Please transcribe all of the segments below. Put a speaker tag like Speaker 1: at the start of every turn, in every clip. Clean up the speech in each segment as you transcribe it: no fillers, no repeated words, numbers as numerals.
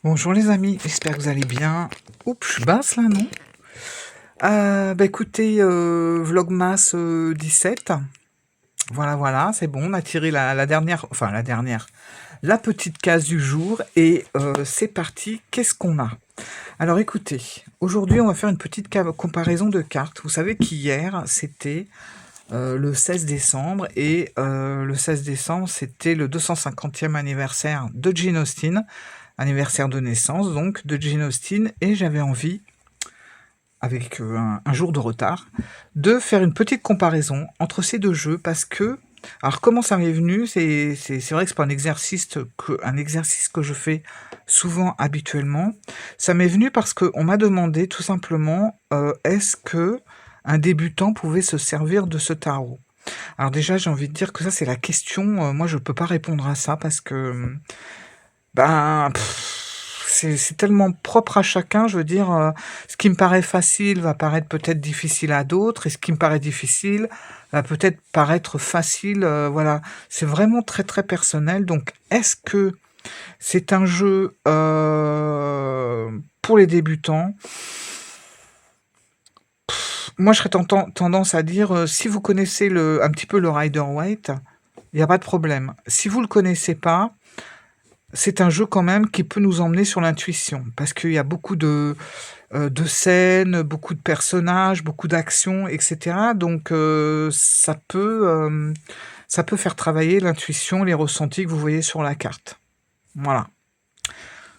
Speaker 1: Bonjour les amis, j'espère que vous allez bien. Oups, je suis basse là, non? Écoutez, Vlogmas 17. Voilà, voilà, c'est bon, on a tiré la dernière, enfin la dernière, la petite case du jour et c'est parti, qu'est-ce qu'on a? Alors écoutez, aujourd'hui on va faire une petite comparaison de cartes. Vous savez qu'hier c'était le 16 décembre et le 16 décembre c'était le 250e anniversaire de Jane Austen, anniversaire de naissance donc de Jane Austen, et j'avais envie, avec un jour de retard, de faire une petite comparaison entre ces deux jeux parce que, alors comment ça m'est venu, c'est vrai que c'est pas un exercice que je fais souvent habituellement. Ça m'est venu parce qu'on m'a demandé tout simplement est-ce que un débutant pouvait se servir de ce tarot. Alors déjà j'ai envie de dire que ça c'est la question, moi je peux pas répondre à ça parce que ben, c'est tellement propre à chacun, je veux dire, ce qui me paraît facile va paraître peut-être difficile à d'autres et ce qui me paraît difficile va peut-être paraître facile, voilà. C'est vraiment très, très personnel, donc est-ce que c'est un jeu, pour les débutants? Moi, je serais tendance à dire, si vous connaissez un petit peu le Rider-Waite, il y a pas de problème. Si vous le connaissez pas, c'est un jeu quand même qui peut nous emmener sur l'intuition, parce qu'il y a beaucoup de scènes, beaucoup de personnages, beaucoup d'actions, et cetera. Donc ça peut faire travailler l'intuition, les ressentis que vous voyez sur la carte. Voilà.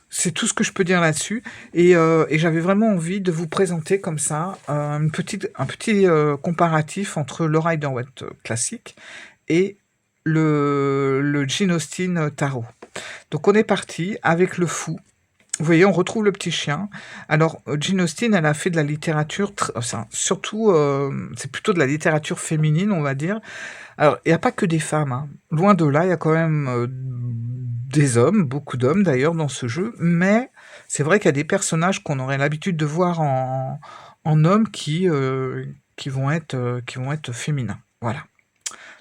Speaker 1: C'est tout ce que je peux dire là-dessus et j'avais vraiment envie de vous présenter comme ça, un petit, comparatif entre le Rider-Waite classique et le Jane Austen tarot. Donc on est parti avec le fou. Vous voyez, on retrouve le petit chien. Alors, Jane Austen, elle a fait de la littérature, enfin, surtout, c'est plutôt de la littérature féminine, on va dire. Alors, il n'y a pas que des femmes, hein. Loin de là, il y a quand même des hommes, beaucoup d'hommes d'ailleurs dans ce jeu, mais c'est vrai qu'il y a des personnages qu'on aurait l'habitude de voir en hommes qui vont être féminins. Voilà.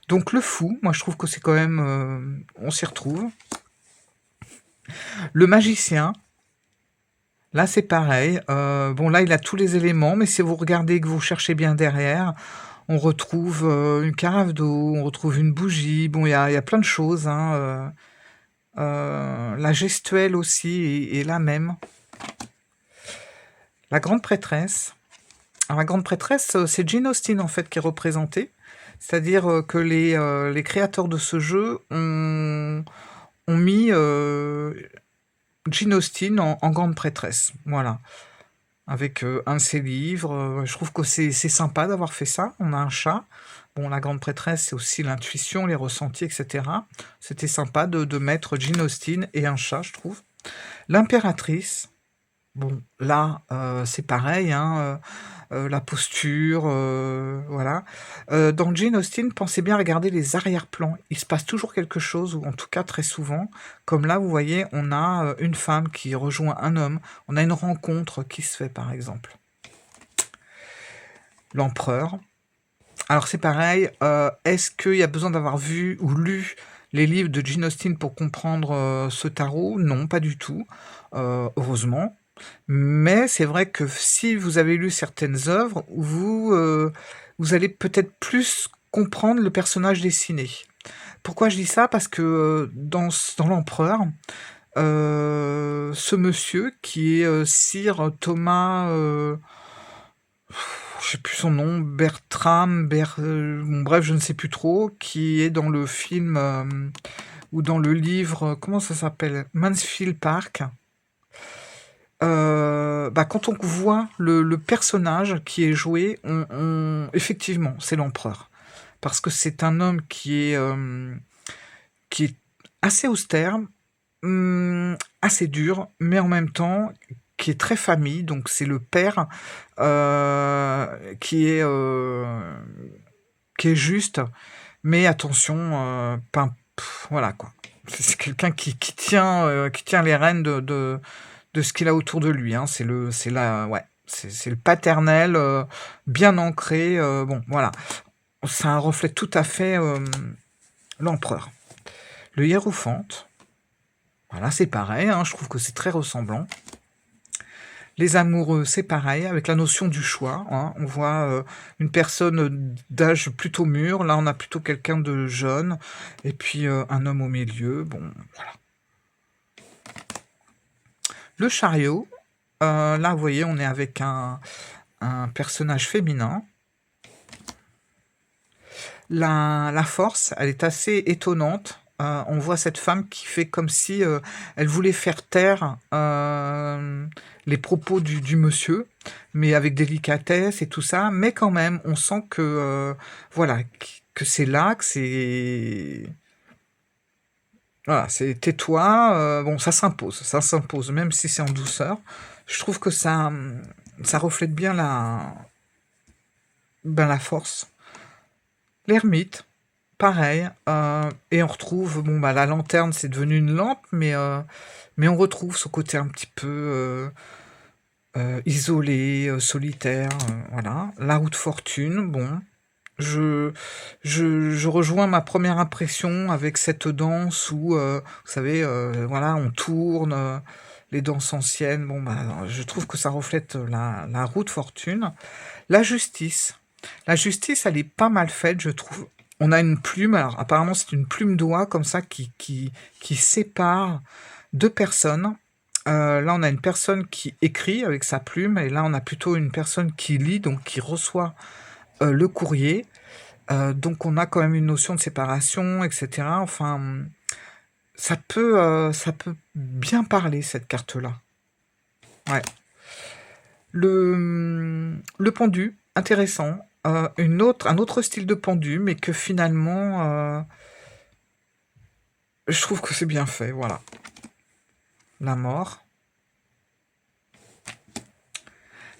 Speaker 1: Donc le fou, moi je trouve que c'est quand même, on s'y retrouve. Le magicien, là c'est pareil. Bon là il a tous les éléments, mais si vous regardez et que vous cherchez bien derrière, on retrouve une carafe d'eau, on retrouve une bougie. Bon, il y a plein de choses, hein. La gestuelle aussi est la même. La grande prêtresse. Alors, la grande prêtresse, c'est Jane Austen en fait qui est représentée. C'est-à-dire que les créateurs de ce jeu ont mis Jane Austen en grande prêtresse. Voilà. Avec un de ses livres. Je trouve que c'est sympa d'avoir fait ça. On a un chat. Bon, la grande prêtresse, c'est aussi l'intuition, les ressentis, etc. C'était sympa de mettre Jane Austen et un chat, je trouve. L'impératrice, bon, là, c'est pareil, hein, la posture, voilà. Dans Jane Austen, pensez bien à regarder les arrière-plans. Il se passe toujours quelque chose, ou en tout cas très souvent. Comme là, vous voyez, on a une femme qui rejoint un homme. On a une rencontre qui se fait, par exemple. L'empereur. Alors c'est pareil, est-ce qu'il y a besoin d'avoir vu ou lu les livres de Jane Austen pour comprendre ce tarot? Non, pas du tout, heureusement. Mais c'est vrai que si vous avez lu certaines œuvres, vous allez peut-être plus comprendre le personnage dessiné. Pourquoi je dis ça? Parce que dans l'Empereur, ce monsieur qui est Sir Thomas, je sais plus son nom, Bertram, bon, bref, je ne sais plus trop, qui est dans le film ou dans le livre, comment ça s'appelle? Mansfield Park. Quand on voit le personnage qui est joué, effectivement, c'est l'empereur. Parce que c'est un homme qui est assez austère, assez dur, mais en même temps qui est très famille. Donc c'est le père qui est juste, mais attention, voilà quoi. C'est quelqu'un qui tient les rênes de ce qu'il a autour de lui, hein. C'est le paternel, bien ancré, bon, voilà. Ça reflète tout à fait l'empereur. Le hiérophante. Voilà, c'est pareil, hein, je trouve que c'est très ressemblant. Les amoureux, c'est pareil, avec la notion du choix, hein. On voit une personne d'âge plutôt mûr, là on a plutôt quelqu'un de jeune, et puis un homme au milieu. Bon, voilà. Le chariot, là vous voyez, on est avec un personnage féminin. La force, elle est assez étonnante. On voit cette femme qui fait comme si elle voulait faire taire les propos du monsieur, mais avec délicatesse et tout ça. Mais quand même, on sent que voilà, que c'est là, que c'est voilà, c'est tais-toi. Bon, ça s'impose, même si c'est en douceur. Je trouve que ça reflète bien la force. L'ermite. Pareil, et on retrouve, bon bah la lanterne c'est devenu une lampe, mais on retrouve ce côté un petit peu isolé, solitaire, voilà. La roue de fortune, bon, je, je rejoins ma première impression avec cette danse où, vous savez, voilà, on tourne, les danses anciennes, bon bah je trouve que ça reflète la roue de fortune. La justice. La justice, elle est pas mal faite, je trouve. On a une plume, alors apparemment c'est une plume d'oie comme ça qui sépare deux personnes. Là, on a une personne qui écrit avec sa plume, et là, on a plutôt une personne qui lit, donc qui reçoit le courrier. Donc, on a quand même une notion de séparation, etc. Enfin, ça peut bien parler, cette carte-là. Ouais. Le pendu, intéressant. Un autre style de pendu, mais que finalement, je trouve que c'est bien fait, voilà. La mort.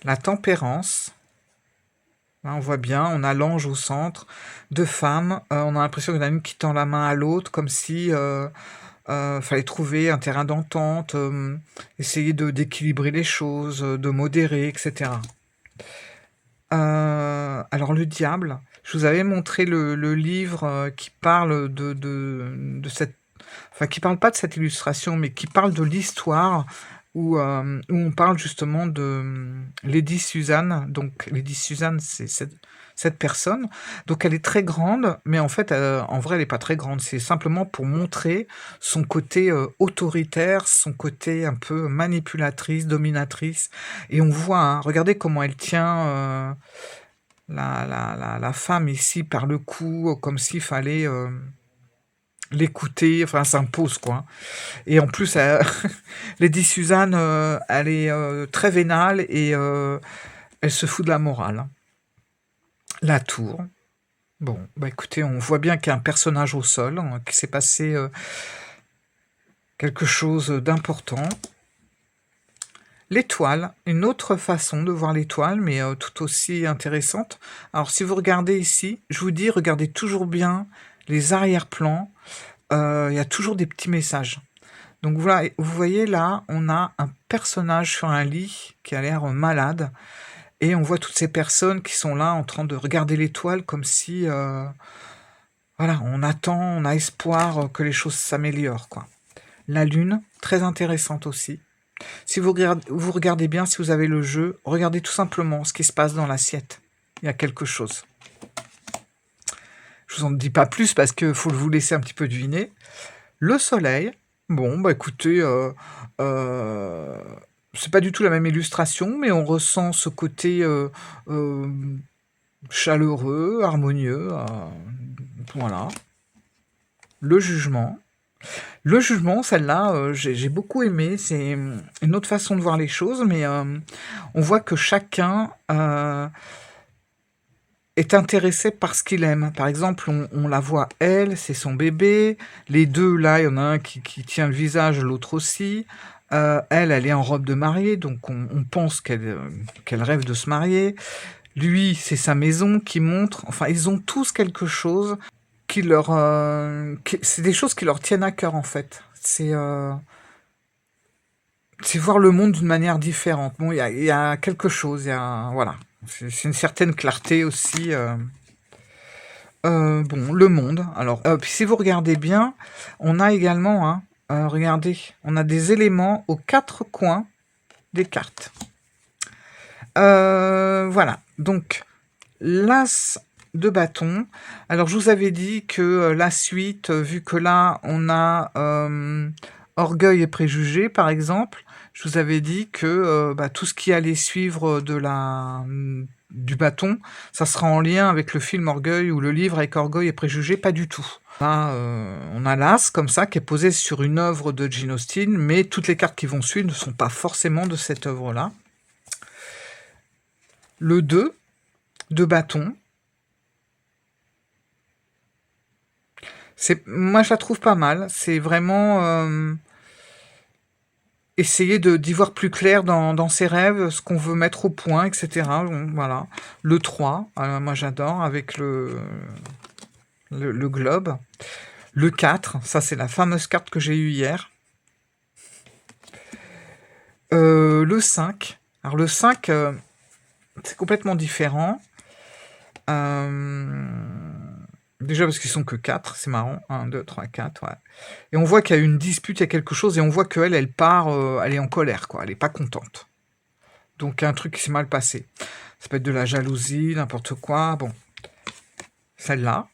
Speaker 1: La tempérance. Là, on voit bien, on a l'ange au centre, deux femmes. On a l'impression qu'il y en a une qui tend la main à l'autre, comme si fallait trouver un terrain d'entente, essayer d'équilibrer les choses, de modérer, etc. Alors le diable, je vous avais montré le livre qui parle de cette... Enfin, qui parle pas de cette illustration, mais qui parle de l'histoire où on parle justement de Lady Suzanne. Donc Lady Suzanne, c'est cette personne. Donc elle est très grande, mais en fait, en vrai, elle n'est pas très grande. C'est simplement pour montrer son côté autoritaire, son côté un peu manipulatrice, dominatrice. Et on voit, hein, regardez comment elle tient la femme ici par le cou, comme s'il fallait l'écouter, enfin, elle s'impose, quoi. Et en plus, Lady Suzanne, elle est très vénale et elle se fout de la morale. La tour. Bon, bah écoutez, on voit bien qu'il y a un personnage au sol, hein, qu'il s'est passé quelque chose d'important. L'étoile, une autre façon de voir l'étoile, mais tout aussi intéressante. Alors si vous regardez ici, je vous dis, regardez toujours bien les arrière-plans. Il y a toujours des petits messages. Donc voilà, vous voyez là, on a un personnage sur un lit qui a l'air malade, et on voit toutes ces personnes qui sont là en train de regarder l'étoile comme si, voilà, on attend, on a espoir que les choses s'améliorent, quoi. La lune, très intéressante aussi. Si vous regardez bien, si vous avez le jeu, regardez tout simplement ce qui se passe dans l'assiette. Il y a quelque chose. Je vous en dis pas plus parce qu'il faut vous laisser un petit peu deviner. Le soleil, bon, bah écoutez, c'est pas du tout la même illustration, mais on ressent ce côté chaleureux, harmonieux. Voilà. Le jugement. Le jugement, celle-là, j'ai beaucoup aimé. C'est une autre façon de voir les choses, mais on voit que chacun est intéressé par ce qu'il aime. Par exemple, on la voit, elle, c'est son bébé. Les deux, là, il y en a un qui tient le visage, l'autre aussi. Elle est en robe de mariée, donc on pense qu'elle rêve de se marier. Lui, c'est sa maison qui montre. Enfin, ils ont tous quelque chose qui leur... c'est des choses qui leur tiennent à cœur, en fait. C'est voir le monde d'une manière différente. Bon, il y a quelque chose, voilà. C'est une certaine clarté aussi. Bon, le monde. Alors, puis si vous regardez bien, on a également, hein, Regardez, on a des éléments aux 4 coins des cartes. Voilà, donc l'as de bâton. Alors, je vous avais dit que la suite, vu que là, on a orgueil et préjugés, par exemple, je vous avais dit que tout ce qui allait suivre du bâton, ça sera en lien avec le film Orgueil ou le livre avec orgueil et préjugés, pas du tout. Là, on a l'as comme ça qui est posé sur une œuvre de Jane Austen, mais toutes les cartes qui vont suivre ne sont pas forcément de cette œuvre-là. Le 2 de bâton. Moi, je la trouve pas mal. C'est vraiment essayer d'y voir plus clair dans ses rêves, ce qu'on veut mettre au point, etc. Donc, voilà. Le 3, moi j'adore, avec le globe. Le 4, ça c'est la fameuse carte que j'ai eue hier. Le 5. Alors le 5, c'est complètement différent. Déjà parce qu'ils sont que 4, c'est marrant. 1, 2, 3, 4, ouais. Et on voit qu'il y a une dispute, il y a quelque chose, et on voit qu'elle, elle part, elle est en colère, quoi. Elle est pas contente. Donc un truc qui s'est mal passé. Ça peut être de la jalousie, n'importe quoi. Bon. Celle-là.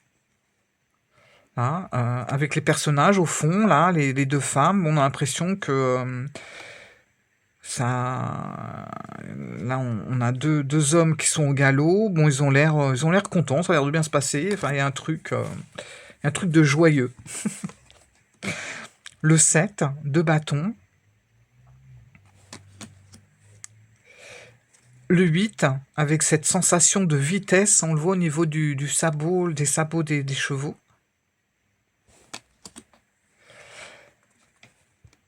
Speaker 1: Là, avec les personnages au fond, là, les 2 femmes, on a l'impression que ça... Là, on a deux hommes qui sont au galop. Bon, ils ont l'air contents, ça a l'air de bien se passer. Enfin, il y a un truc de joyeux. Le 7 de bâton. Le 8, avec cette sensation de vitesse, on le voit au niveau du sabot, des sabots des chevaux.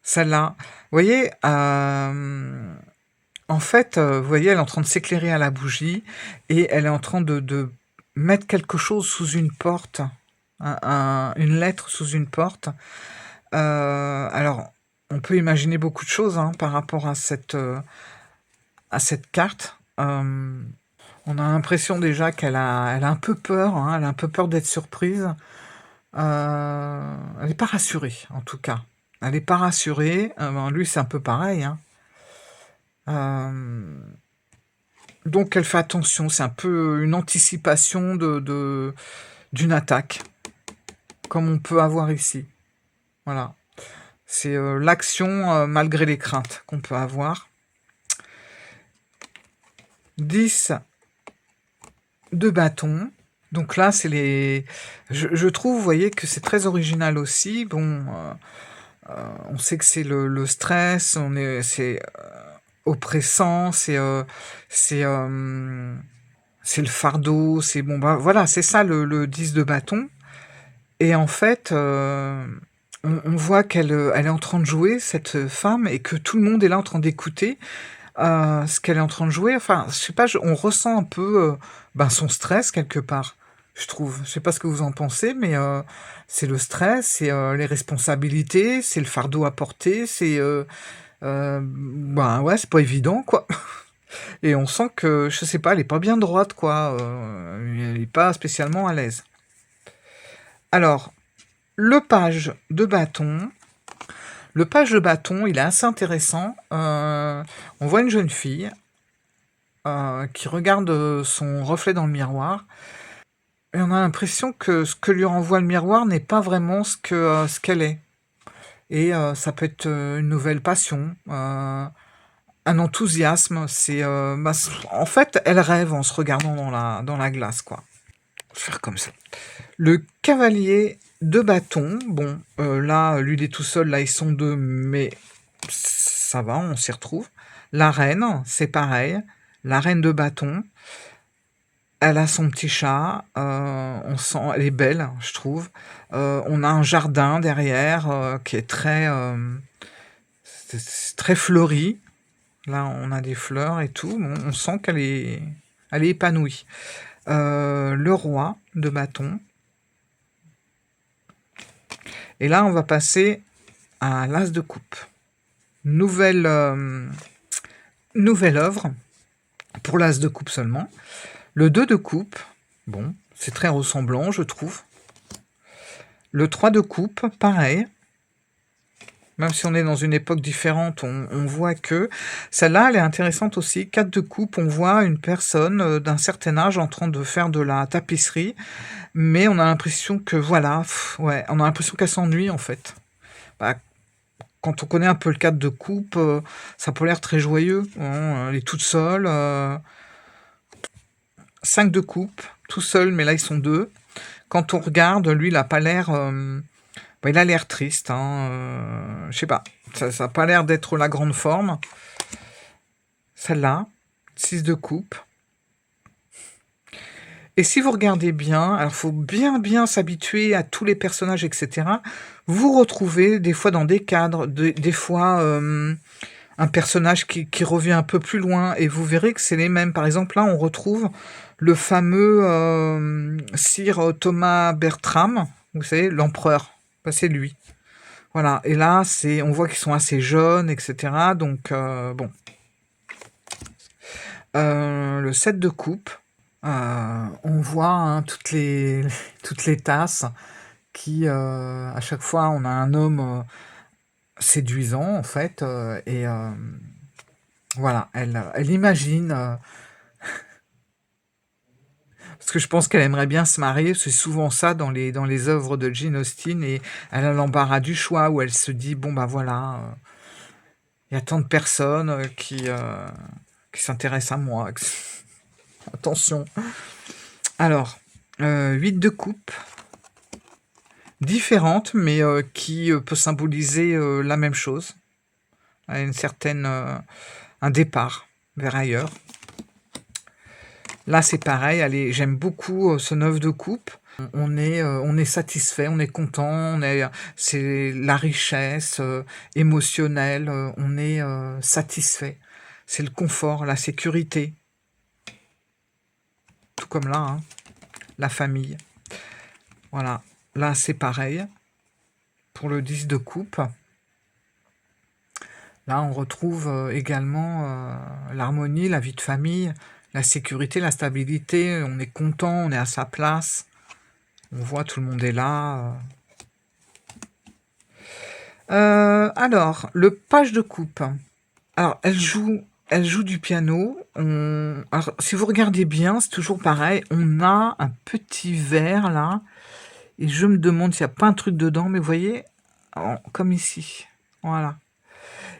Speaker 1: Celle-là, vous voyez, en fait, vous voyez, elle est en train de s'éclairer à la bougie et elle est en train de mettre quelque chose sous une porte, une lettre sous une porte. Alors, on peut imaginer beaucoup de choses par rapport à cette carte. On a l'impression déjà qu'elle a un peu peur, elle a un peu peur d'être surprise. Elle n'est pas rassurée, en tout cas. Elle n'est pas rassurée. Lui, c'est un peu pareil. Donc, elle fait attention. C'est un peu une anticipation d'une attaque, comme on peut avoir ici. Voilà. C'est l'action malgré les craintes qu'on peut avoir. 10 de bâton. Donc là, c'est les... Je trouve, vous voyez, que c'est très original aussi. Bon, on sait que c'est le stress, c'est oppressant, c'est le fardeau, c'est bon, voilà, c'est ça le 10 de bâton. Et en fait, on voit qu'elle est en train de jouer, cette femme, et que tout le monde est là en train d'écouter ce qu'elle est en train de jouer. Enfin, je sais pas, on ressent un peu son stress quelque part, je trouve. Je sais pas ce que vous en pensez, mais c'est le stress, c'est les responsabilités, c'est le fardeau à porter, c'est... ouais, c'est pas évident, quoi. Et on sent que, je sais pas, elle est pas bien droite, quoi. Elle est pas spécialement à l'aise. Alors, le page de bâton. Le page de bâton, il est assez intéressant. On voit une jeune fille qui regarde son reflet dans le miroir. Et on a l'impression que ce que lui renvoie le miroir n'est pas vraiment ce qu'elle est. Et ça peut être une nouvelle passion, un enthousiasme. En fait, elle rêve en se regardant dans la glace, quoi. Je vais faire comme ça. Le cavalier de bâton, bon, là, lui, il est tout seul, là, ils sont 2, mais ça va, on s'y retrouve. La reine, c'est pareil. La reine de bâton, elle a son petit chat, on sent, elle est belle, je trouve. On a un jardin derrière qui est c'est très fleuri. Là, on a des fleurs et tout. On sent qu'elle est épanouie. Le roi de bâton. Et là, on va passer à l'as de coupe. Nouvelle œuvre, pour l'as de coupe seulement. Le 2 de coupe, bon, c'est très ressemblant, je trouve. Le 3 de coupe, pareil. Même si on est dans une époque différente, on voit que celle-là, elle est intéressante aussi. 4 de coupe, on voit une personne d'un certain âge en train de faire de la tapisserie, mais on a l'impression que voilà, ouais, on a l'impression qu'elle s'ennuie en fait. Bah, quand on connaît un peu le 4 de coupe, ça peut l'air très joyeux, hein, elle est toute seule. 5 de coupe, tout seul, mais là ils sont deux. Quand on regarde, lui, il a pas l'air, bah, il a l'air triste, hein, je sais pas, ça a pas l'air d'être la grande forme. Celle-là, 6 de coupe. Et si vous regardez bien, alors faut bien s'habituer à tous les personnages, etc. Vous retrouvez des fois dans des cadres, des fois un personnage qui revient un peu plus loin, et vous verrez que c'est les mêmes. Par exemple, là, on retrouve le fameux Sir Thomas Bertram, vous savez, l'empereur. Bah, c'est lui. Voilà. Et là, on voit qu'ils sont assez jeunes, etc. Donc, bon. Le 7 de coupe. On voit hein, toutes les tasses qui, à chaque fois, on a un homme séduisant, en fait, et voilà, elle imagine, parce que je pense qu'elle aimerait bien se marier, c'est souvent ça dans les œuvres de Jane Austen, et elle a l'embarras du choix, où elle se dit, bon, bah voilà, il y a tant de personnes qui s'intéressent à moi. Attention. Alors, 8 de coupe. Différente, mais qui peut symboliser la même chose, à une certaine, un départ vers ailleurs. Là, c'est pareil, allez, j'aime beaucoup ce 9 de coupe. On est satisfait, on est content, c'est la richesse émotionnelle, on est satisfait. C'est le confort, la sécurité. Tout comme là, hein, la famille. Voilà, là, c'est pareil. Pour le 10 de coupe. Là, on retrouve également l'harmonie, la vie de famille, la sécurité, la stabilité. On est content, on est à sa place. On voit tout le monde est là. Alors, le page de coupe. Alors, elle joue du piano. Alors, si vous regardez bien, c'est toujours pareil. On a un petit verre là. Et je me demande s'il n'y a pas un truc dedans. Mais vous voyez, comme ici. Voilà.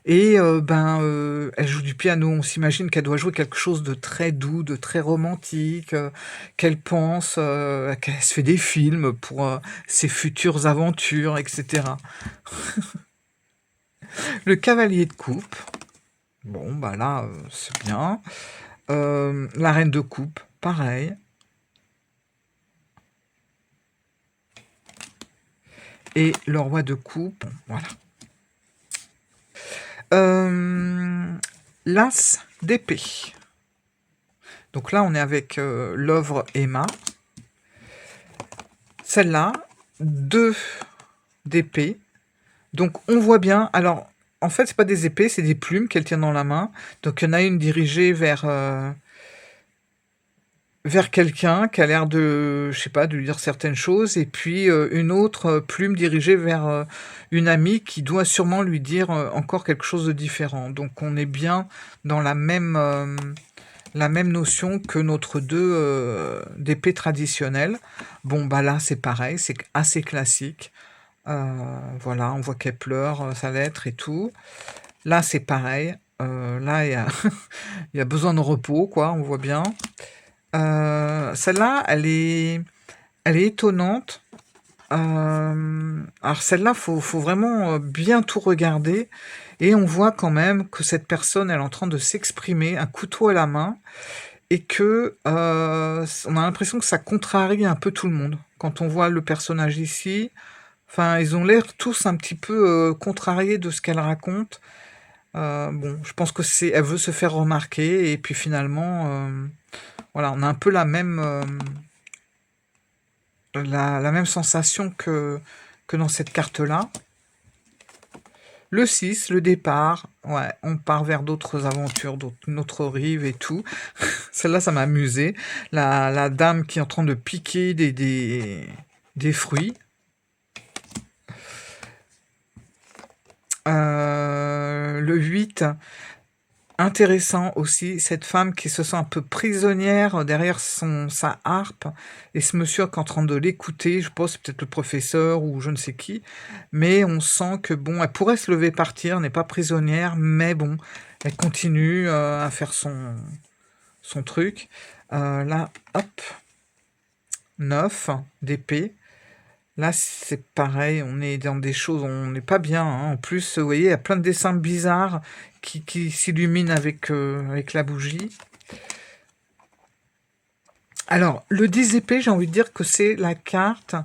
Speaker 1: Et elle joue du piano. On s'imagine qu'elle doit jouer quelque chose de très doux, de très romantique, qu'elle pense, qu'elle se fait des films pour ses futures aventures, etc. Le cavalier de coupe. Bon, bah là, c'est bien. La reine de coupe, pareil. Et le roi de coupe, voilà. L'as d'épée. Donc là, on est avec l'œuvre Emma. Celle-là, 2 d'épée. Donc on voit bien, alors en fait c'est pas des épées, c'est des plumes qu'elle tient dans la main. Donc il y en a une dirigée vers quelqu'un qui a l'air de, je sais pas, de lui dire certaines choses, et puis une autre plume dirigée vers une amie qui doit sûrement lui dire encore quelque chose de différent. Donc on est bien dans la même notion que notre 2 d'épée traditionnelle. Bon bah là c'est pareil, c'est assez classique. Voilà, on voit qu'elle pleure, sa lettre et tout. Là c'est pareil. Là il y a, il y a besoin de repos, quoi, on voit bien. Celle-là, elle est étonnante. Alors celle-là, faut vraiment bien tout regarder. Et on voit quand même que cette personne, elle est en train de s'exprimer, un couteau à la main, et que on a l'impression que ça contrarie un peu tout le monde. Quand on voit le personnage ici, enfin, ils ont l'air tous un petit peu contrariés de ce qu'elle raconte. Bon, je pense que elle veut se faire remarquer, et puis finalement, voilà, on a un peu la même sensation que dans cette carte-là. Le 6, le départ, ouais, on part vers d'autres aventures, notre rive et tout. Celle-là, ça m'a amusé. La dame qui est en train de piquer des fruits. Le 8, intéressant aussi, cette femme qui se sent un peu prisonnière derrière sa harpe, et ce monsieur qui est en train de l'écouter, je pense peut-être le professeur ou je ne sais qui, mais on sent que bon, elle pourrait se lever partir, n'est pas prisonnière, mais bon, elle continue à faire son truc. Là, hop, 9 d'épée. Là, c'est pareil, on est dans des choses, on n'est pas bien, hein. En plus, vous voyez, il y a plein de dessins bizarres qui s'illuminent avec la bougie. Alors, le 10 d'épée, j'ai envie de dire que c'est la carte...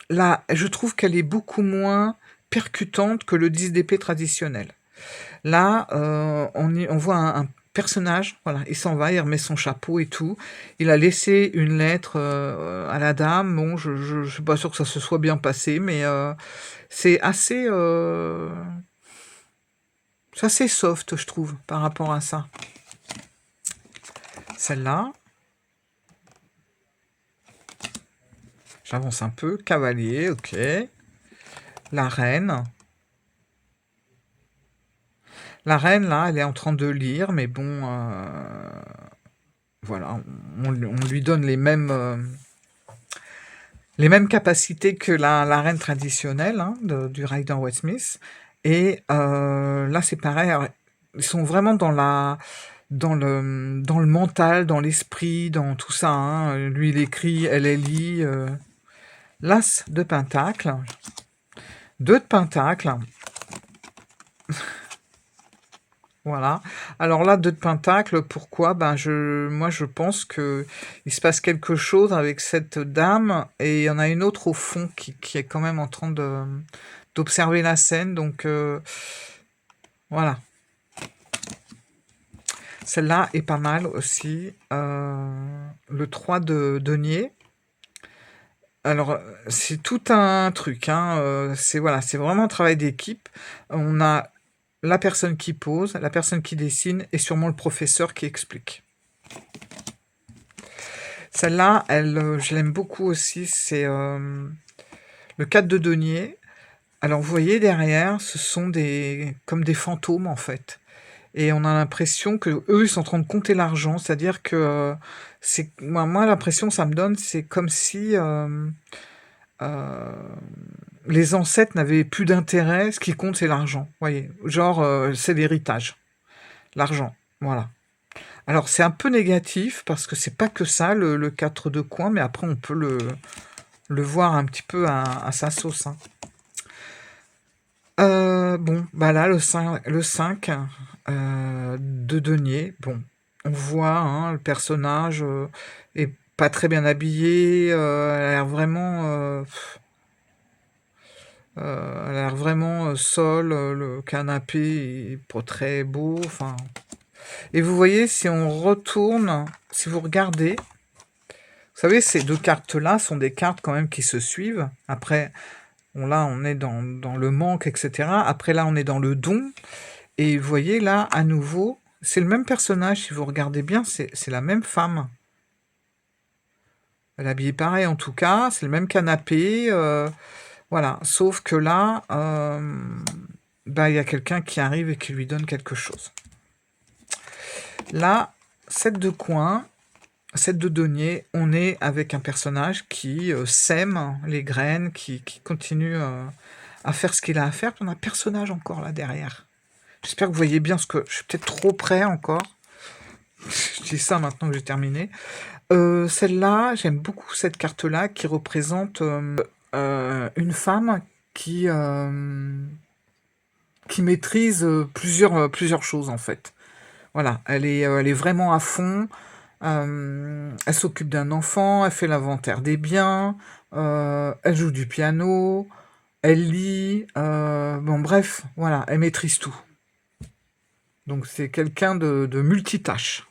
Speaker 1: là, je trouve qu'elle est beaucoup moins percutante que le 10 d'épée traditionnel. Là, on voit un personnage, voilà, il s'en va, il remet son chapeau et tout. Il a laissé une lettre à la dame. Bon, je suis pas sûr que ça se soit bien passé, mais c'est assez soft, je trouve, par rapport à ça. Celle-là, j'avance un peu. Cavalier, ok. La reine. La reine, là, elle est en train de lire, mais bon, voilà, on lui donne les mêmes capacités que la reine traditionnelle, hein, du Rider Waite Smith. Et là, c'est pareil. Alors, ils sont vraiment dans le mental, dans l'esprit, dans tout ça, hein. Lui, il écrit, elle lit. L'As de Pentacle. 2 de Pentacle. Voilà. Alors là, 2 de Pentacle, pourquoi? Ben moi, je pense que il se passe quelque chose avec cette dame, et il y en a une autre au fond qui est quand même en train d'observer la scène, donc voilà. Celle-là est pas mal aussi. Le 3 de denier. Alors, c'est tout un truc, hein. C'est voilà, c'est vraiment un travail d'équipe. On a la personne qui pose, la personne qui dessine, et sûrement le professeur qui explique. Celle-là, je l'aime beaucoup aussi, c'est le 4 de denier. Alors, vous voyez derrière, ce sont comme des fantômes, en fait. Et on a l'impression que eux, ils sont en train de compter l'argent, c'est-à-dire que moi, l'impression que ça me donne, c'est comme si les ancêtres n'avaient plus d'intérêt, ce qui compte, c'est l'argent. Voyez, genre, c'est l'héritage, l'argent, voilà. Alors, c'est un peu négatif, parce que c'est pas que ça, le 4 de coin, mais après, on peut le voir un petit peu à sa sauce, hein. Bon, bah là, le 5 de denier, bon, on voit, hein, le personnage est pas très bien habillé, elle a l'air vraiment... elle a l'air vraiment sole, le canapé est pas très beau, enfin... Et vous voyez, si on retourne, si vous regardez, vous savez, ces 2 cartes-là sont des cartes quand même qui se suivent. Après, là, on est dans le manque, etc. Après, là, on est dans le don. Et vous voyez, là, à nouveau, c'est le même personnage, si vous regardez bien, c'est la même femme. Elle est habillée pareil, en tout cas, c'est le même canapé, voilà. Sauf que là, bah, il y a quelqu'un qui arrive et qui lui donne quelque chose. Là, 7 de coin, 7 de denier, on est avec un personnage qui sème les graines, qui continue à faire ce qu'il a à faire. Puis on a un personnage encore là derrière. J'espère que vous voyez bien, parce que je suis peut-être trop près encore. Je dis ça maintenant que j'ai terminé. Celle-là, j'aime beaucoup cette carte-là qui représente une femme qui maîtrise plusieurs choses, en fait. Voilà, elle est vraiment à fond. Elle s'occupe d'un enfant, elle fait l'inventaire des biens, elle joue du piano, elle lit. Bon, bref, voilà, elle maîtrise tout. Donc c'est quelqu'un de multitâche.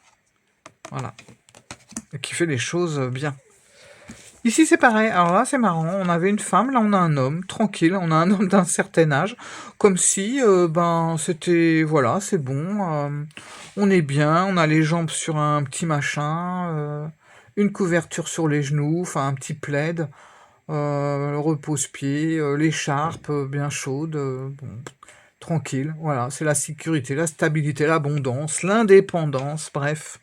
Speaker 1: Voilà. Et qui fait les choses bien. Ici, c'est pareil. Alors là, c'est marrant. On avait une femme, là, on a un homme, tranquille. On a un homme d'un certain âge. Comme si, c'était... Voilà, c'est bon. On est bien. On a les jambes sur un petit machin. Une couverture sur les genoux. Enfin, un petit plaid. le repose-pied, l'écharpe bien chaude, bon, tranquille, voilà, c'est la sécurité, la stabilité, l'abondance, l'indépendance, bref,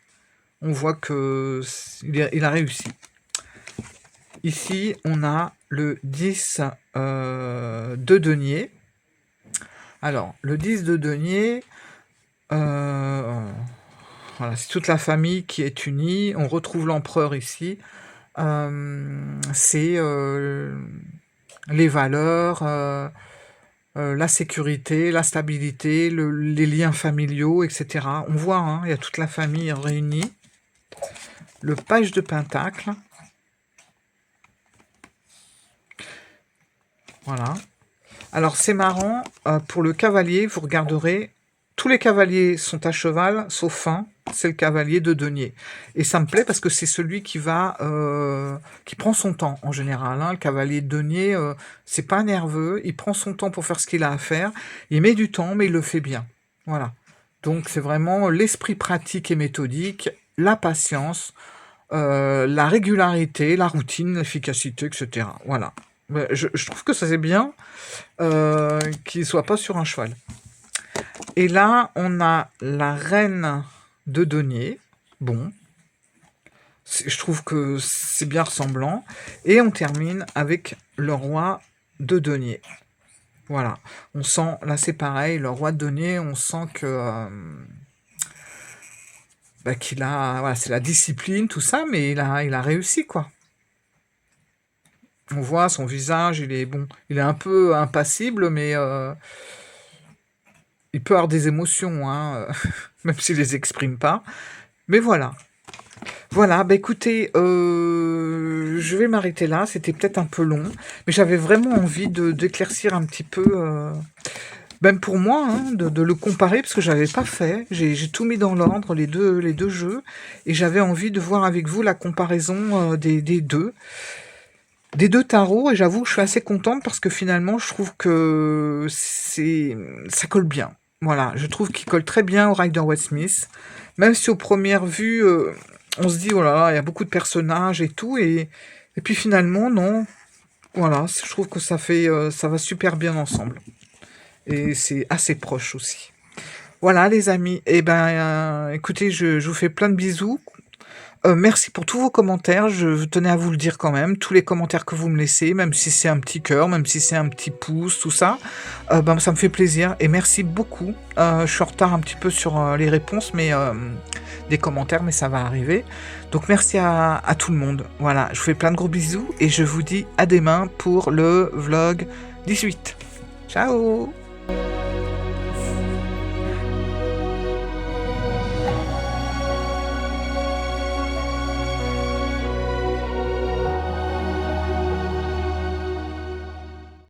Speaker 1: on voit que il a réussi. Ici, on a le 10 de denier. Alors, le 10 de denier, voilà, c'est toute la famille qui est unie. On retrouve l'empereur ici. C'est les valeurs, la sécurité, la stabilité, les liens familiaux, etc. On voit, hein, il y a toute la famille réunie. Le page de pentacle. Voilà. Alors c'est marrant, pour le cavalier, vous regarderez, tous les cavaliers sont à cheval, sauf un, c'est le cavalier de denier. Et ça me plaît parce que c'est celui qui qui prend son temps en général. Hein. Le cavalier de denier, c'est pas nerveux, il prend son temps pour faire ce qu'il a à faire, il met du temps, mais il le fait bien. Voilà. Donc c'est vraiment l'esprit pratique et méthodique, la patience, la régularité, la routine, l'efficacité, etc. Voilà. Je trouve que ça c'est bien qu'il soit pas sur un cheval. Et là, on a la reine de denier. Bon, je trouve que c'est bien ressemblant. Et on termine avec le roi de denier. Voilà, on sent, là c'est pareil, le roi de denier, on sent que qu'il a, voilà, c'est la discipline, tout ça, mais il a réussi, quoi. On voit son visage, il est bon, il est un peu impassible, mais il peut avoir des émotions, hein, même s'il les exprime pas. Mais voilà. Voilà, bah écoutez, je vais m'arrêter là. C'était peut-être un peu long, mais j'avais vraiment envie d'éclaircir un petit peu, même pour moi, hein, de le comparer, parce que j'avais pas fait. J'ai tout mis dans l'ordre, les deux jeux, et j'avais envie de voir avec vous la comparaison des deux tarots, et j'avoue que je suis assez contente parce que finalement, je trouve que ça colle bien. Voilà, je trouve qu'il colle très bien au Rider-Waite-Smith, même si aux premières vues, on se dit, oh là là, il y a beaucoup de personnages et tout, et puis finalement, non. Voilà, je trouve que ça va super bien ensemble. Et c'est assez proche aussi. Voilà, les amis. Eh ben, écoutez, je vous fais plein de bisous. Merci pour tous vos commentaires, je tenais à vous le dire quand même, tous les commentaires que vous me laissez, même si c'est un petit cœur, même si c'est un petit pouce, tout ça, ça me fait plaisir et merci beaucoup. Je suis en retard un petit peu sur les réponses, mais des commentaires, mais ça va arriver. Donc merci à tout le monde. Voilà, je vous fais plein de gros bisous et je vous dis à demain pour le vlog 18. Ciao!